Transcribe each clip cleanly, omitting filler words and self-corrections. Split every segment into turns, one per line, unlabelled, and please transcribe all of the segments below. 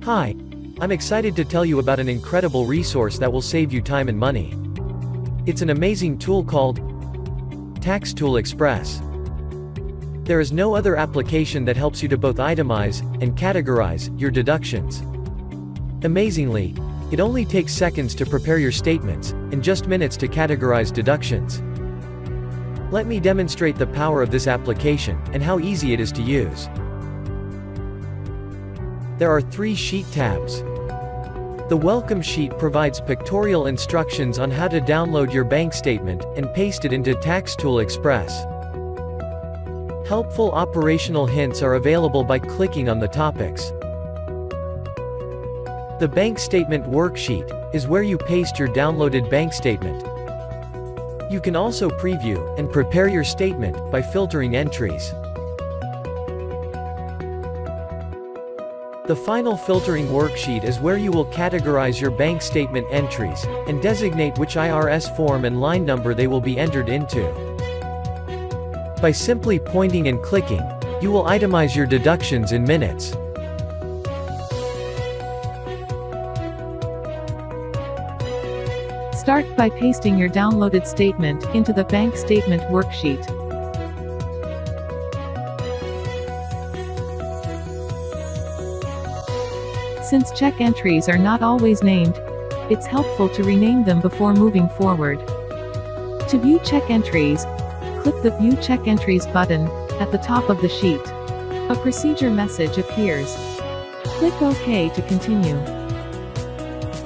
Hi. I'm excited to tell you about an incredible resource that will save you time and money. It's an amazing tool called Tax Tool Express. There is no other application that helps you to both itemize and categorize your deductions. Amazingly, it only takes seconds to prepare your statements, and just minutes to categorize deductions. Let me demonstrate the power of this application, and how easy it is to use. There are 3 sheet tabs. The Welcome sheet provides pictorial instructions on how to download your bank statement, and paste it into Tax Tool Express. Helpful operational hints are available by clicking on the topics. The Bank Statement Worksheet is where you paste your downloaded bank statement. You can also preview and prepare your statement by filtering entries. The Final Filtering Worksheet is where you will categorize your bank statement entries, and designate which IRS form and line number they will be entered into. By simply pointing and clicking, you will itemize your deductions in minutes.
Start by pasting your downloaded statement into the Bank Statement Worksheet. Since check entries are not always named, it's helpful to rename them before moving forward. To view check entries, click the View Check Entries button at the top of the sheet. A procedure message appears. Click OK to continue.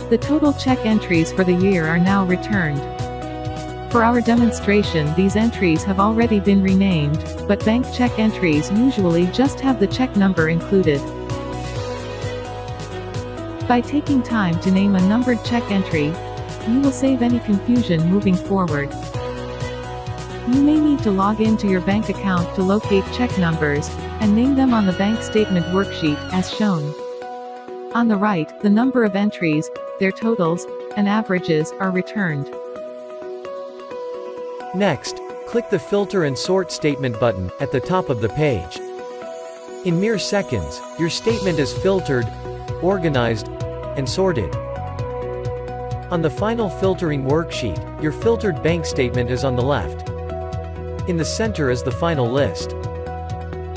The total check entries for the year are now returned. For our demonstration, these entries have already been renamed, but bank check entries usually just have the check number included. By taking time to name a numbered check entry, you will save any confusion moving forward. You may need to log into your bank account to locate check numbers, and name them on the Bank Statement Worksheet, as shown. On the right, the number of entries, their totals, and averages are returned.
Next, click the Filter and Sort Statement button at the top of the page. In mere seconds, your statement is filtered, organized, and sorted. On the Final Filtering Worksheet, your filtered bank statement is on the left. In the center is the final list.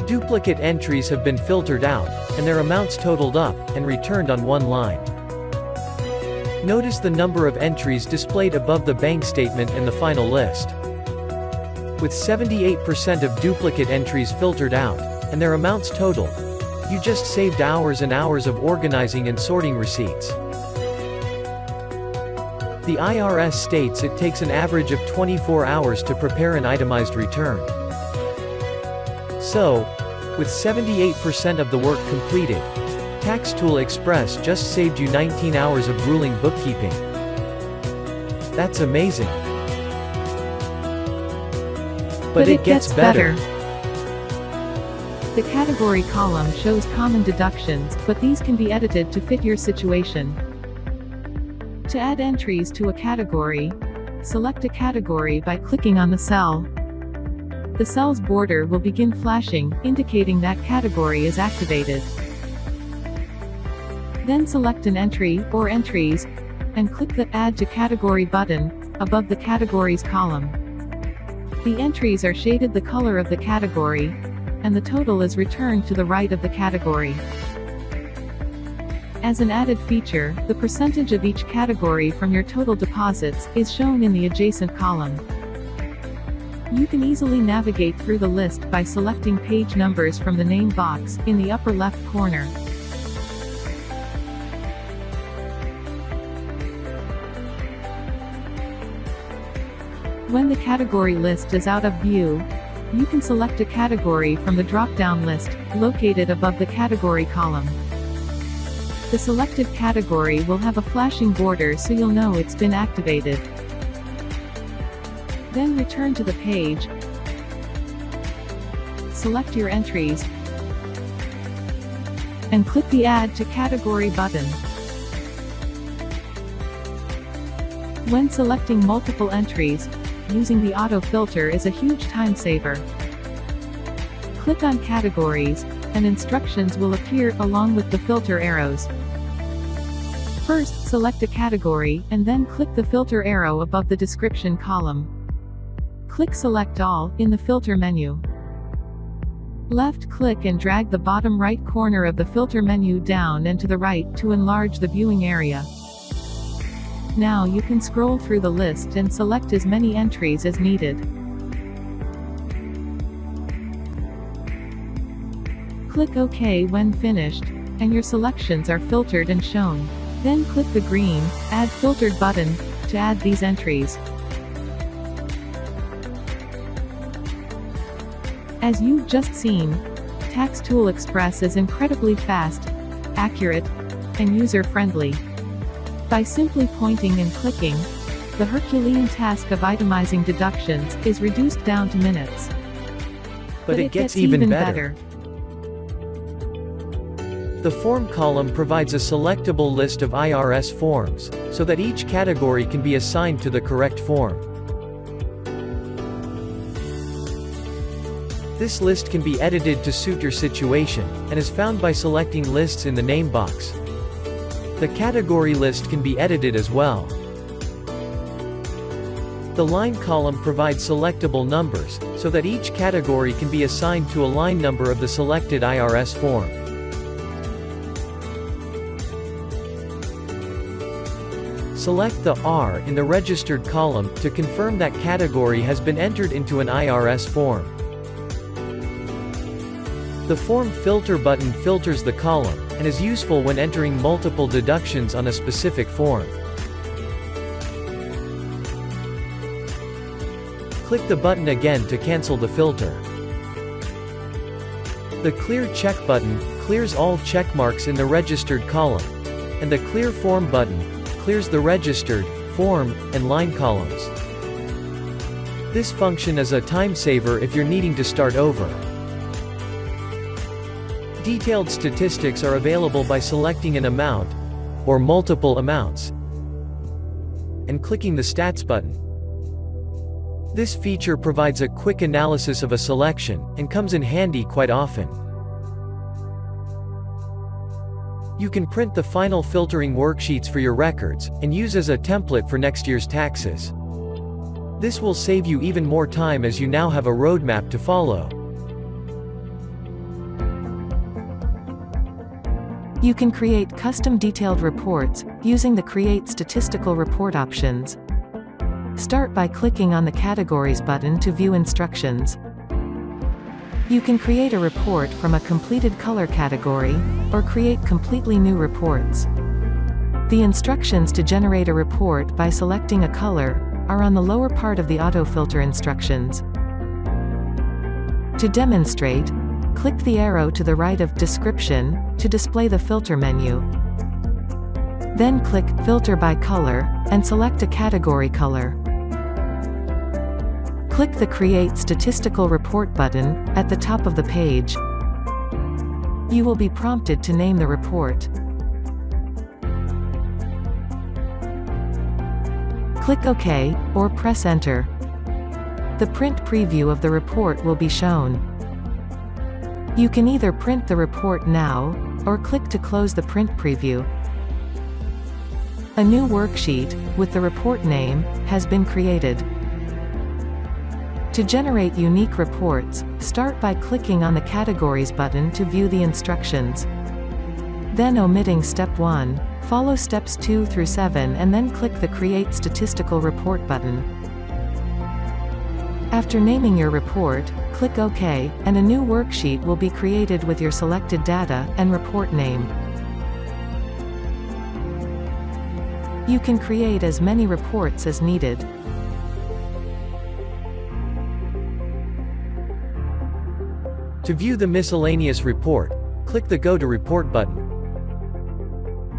Duplicate entries have been filtered out, and their amounts totaled up and returned on one line. Notice the number of entries displayed above the bank statement and the final list. With 78% of duplicate entries filtered out, and their amounts totaled, you just saved hours and hours of organizing and sorting receipts. The IRS states it takes an average of 24 hours to prepare an itemized return. So, with 78% of the work completed, Tax Tool Express just saved you 19 hours of grueling bookkeeping. That's amazing. But it gets better.
The category column shows common deductions, but these can be edited to fit your situation. To add entries to a category, select a category by clicking on the cell. The cell's border will begin flashing, indicating that category is activated. Then select an entry, or entries, and click the Add to Category button above the Categories column. The entries are shaded the color of the category, and the total is returned to the right of the category. As an added feature, the percentage of each category from your total deposits is shown in the adjacent column. You can easily navigate through the list by selecting page numbers from the name box in the upper left corner. When the category list is out of view, you can select a category from the drop-down list, located above the category column. The selected category will have a flashing border so you'll know it's been activated. Then return to the page, select your entries, and click the Add to Category button. When selecting multiple entries, using the auto filter is a huge time saver. Click on Categories, and instructions will appear along with the filter arrows. First, select a category, and then click the filter arrow above the description column. Click Select All in the filter menu. Left-click and drag the bottom right corner of the filter menu down and to the right to enlarge the viewing area. Now you can scroll through the list and select as many entries as needed. Click OK when finished, and your selections are filtered and shown. Then click the green Add Filtered button to add these entries. As you've just seen, Tax Tool Express is incredibly fast, accurate, and user-friendly. By simply pointing and clicking, the Herculean task of itemizing deductions is reduced down to minutes.
But it gets even better. The Form column provides a selectable list of IRS forms, so that each category can be assigned to the correct form. This list can be edited to suit your situation, and is found by selecting Lists in the name box. The category list can be edited as well. The Line column provides selectable numbers, so that each category can be assigned to a line number of the selected IRS form. Select the R in the Registered column to confirm that category has been entered into an IRS form. The Form Filter button filters the column, and is useful when entering multiple deductions on a specific form. Click the button again to cancel the filter. The Clear Check button clears all check marks in the Registered column, and the Clear Form button clears the Registered, Form, and Line columns. This function is a time saver if you're needing to start over. Detailed statistics are available by selecting an amount, or multiple amounts, and clicking the Stats button. This feature provides a quick analysis of a selection, and comes in handy quite often. You can print the final filtering worksheets for your records, and use as a template for next year's taxes. This will save you even more time as you now have a roadmap to follow.
You can create custom detailed reports, using the Create Statistical Report options. Start by clicking on the Categories button to view instructions. You can create a report from a completed color category, or create completely new reports. The instructions to generate a report by selecting a color are on the lower part of the autofilter instructions. To demonstrate, click the arrow to the right of Description to display the filter menu. Then click Filter by Color, and select a category color. Click the Create Statistical Report button at the top of the page. You will be prompted to name the report. Click OK, or press Enter. The print preview of the report will be shown. You can either print the report now, or click to close the print preview. A new worksheet, with the report name, has been created. To generate unique reports, start by clicking on the Categories button to view the instructions. Then omitting Step 1, follow Steps 2 through 7 and then click the Create Statistical Report button. After naming your report, click OK, and a new worksheet will be created with your selected data and report name. You can create as many reports as needed.
To view the miscellaneous report, click the Go to Report button.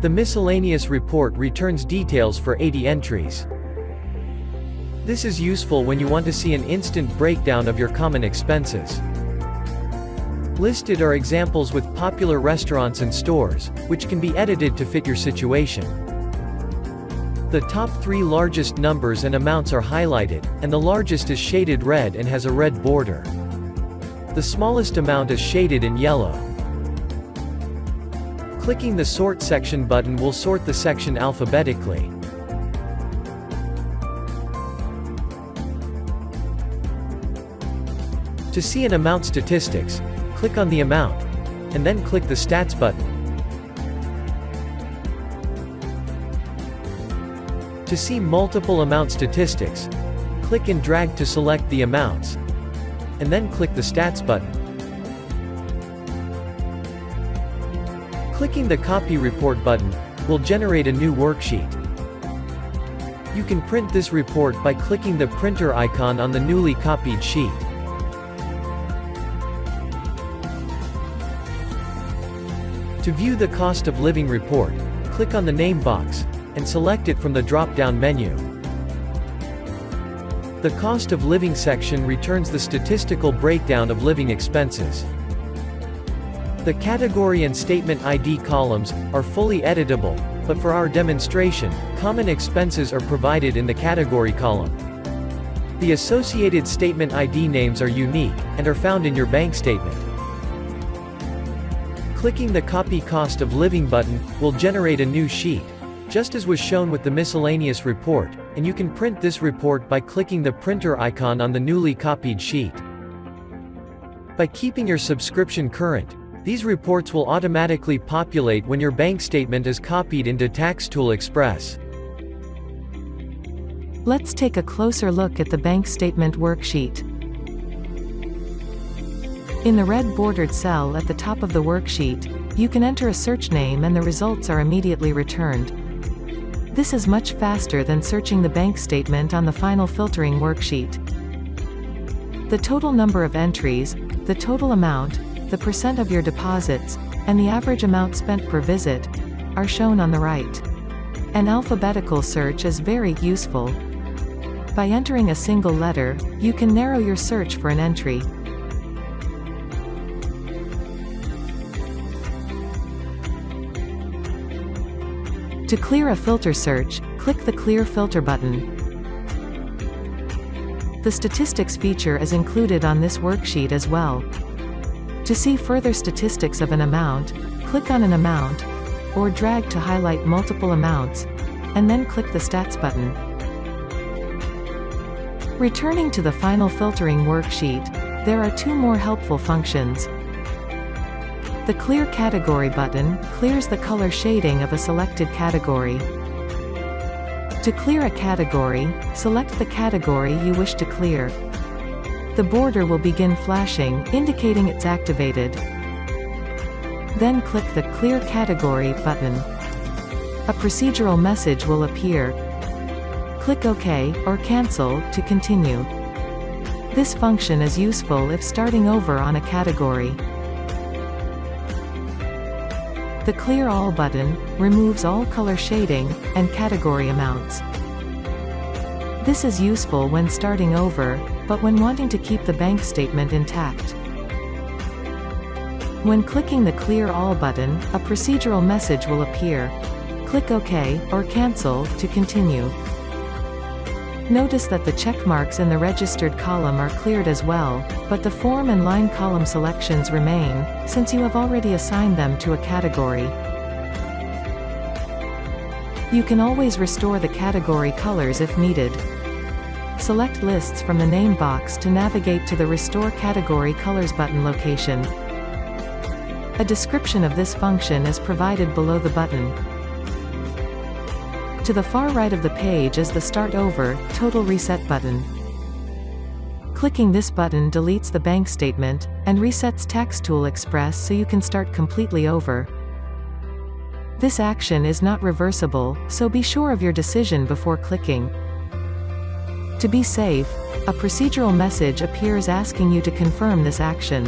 The miscellaneous report returns details for 80 entries. This is useful when you want to see an instant breakdown of your common expenses. Listed are examples with popular restaurants and stores, which can be edited to fit your situation. The top 3 largest numbers and amounts are highlighted, and the largest is shaded red and has a red border. The smallest amount is shaded in yellow. Clicking the Sort Section button will sort the section alphabetically. To see an amount statistics, click on the amount, and then click the Stats button. To see multiple amount statistics, click and drag to select the amounts, and then click the Stats button. Clicking the Copy Report button will generate a new worksheet. You can print this report by clicking the printer icon on the newly copied sheet. To view the cost of living report, click on the name box, and select it from the drop-down menu. The cost of living section returns the statistical breakdown of living expenses. The category and statement ID columns are fully editable, but for our demonstration, common expenses are provided in the category column. The associated statement ID names are unique, and are found in your bank statement. Clicking the Copy Cost of Living button will generate a new sheet, just as was shown with the miscellaneous report, and you can print this report by clicking the printer icon on the newly copied sheet. By keeping your subscription current, these reports will automatically populate when your bank statement is copied into TaxTool Express.
Let's take a closer look at the bank statement worksheet. In the red bordered cell at the top of the worksheet, you can enter a search name and the results are immediately returned. This is much faster than searching the bank statement on the final filtering worksheet. The total number of entries, the total amount, the percent of your deposits, and the average amount spent per visit are shown on the right. An alphabetical search is very useful. By entering a single letter, you can narrow your search for an entry. To clear a filter search, click the Clear Filter button. The statistics feature is included on this worksheet as well. To see further statistics of an amount, click on an amount, or drag to highlight multiple amounts, and then click the Stats button. Returning to the final filtering worksheet, there are two more helpful functions. The Clear Category button clears the color shading of a selected category. To clear a category, select the category you wish to clear. The border will begin flashing, indicating it's activated. Then click the Clear Category button. A procedural message will appear. Click OK or Cancel to continue. This function is useful if starting over on a category. The Clear All button removes all color shading and category amounts. This is useful when starting over, but when wanting to keep the bank statement intact. When clicking the Clear All button, a procedural message will appear. Click OK or Cancel to continue. Notice that the check marks in the registered column are cleared as well, but the form and line column selections remain, since you have already assigned them to a category. You can always restore the category colors if needed. Select Lists from the name box to navigate to the Restore Category Colors button location. A description of this function is provided below the button. To the far right of the page is the Start Over, Total Reset button. Clicking this button deletes the bank statement, and resets TaxTool Express so you can start completely over. This action is not reversible, so be sure of your decision before clicking. To be safe, a procedural message appears asking you to confirm this action.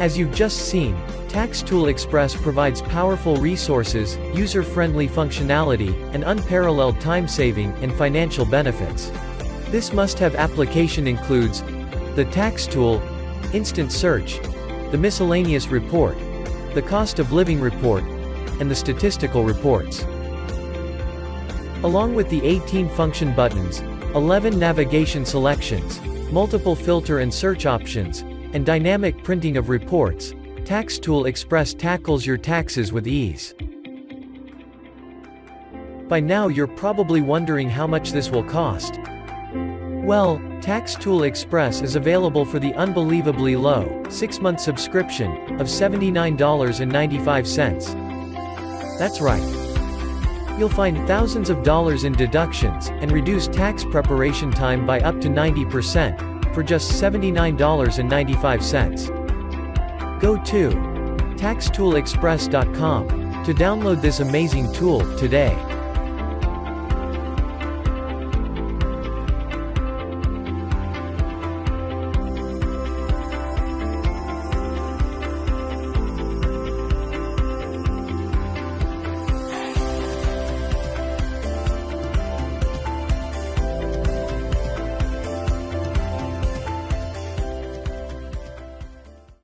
As you've just seen, TaxTool Express provides powerful resources, user-friendly functionality, and unparalleled time-saving and financial benefits. This must-have application includes the Tax Tool, Instant Search, the Miscellaneous Report, the Cost of Living Report, and the Statistical Reports. Along with the 18 function buttons, 11 navigation selections, multiple filter and search options, and dynamic printing of reports, Tax Tool Express tackles your taxes with ease. By now you're probably wondering how much this will cost. Well, Tax Tool Express is available for the unbelievably low, 6-month subscription, of $79.95. That's right. You'll find thousands of dollars in deductions, and reduce tax preparation time by up to 90%, for just $79.95. Go to TaxToolExpress.com to download this amazing tool today.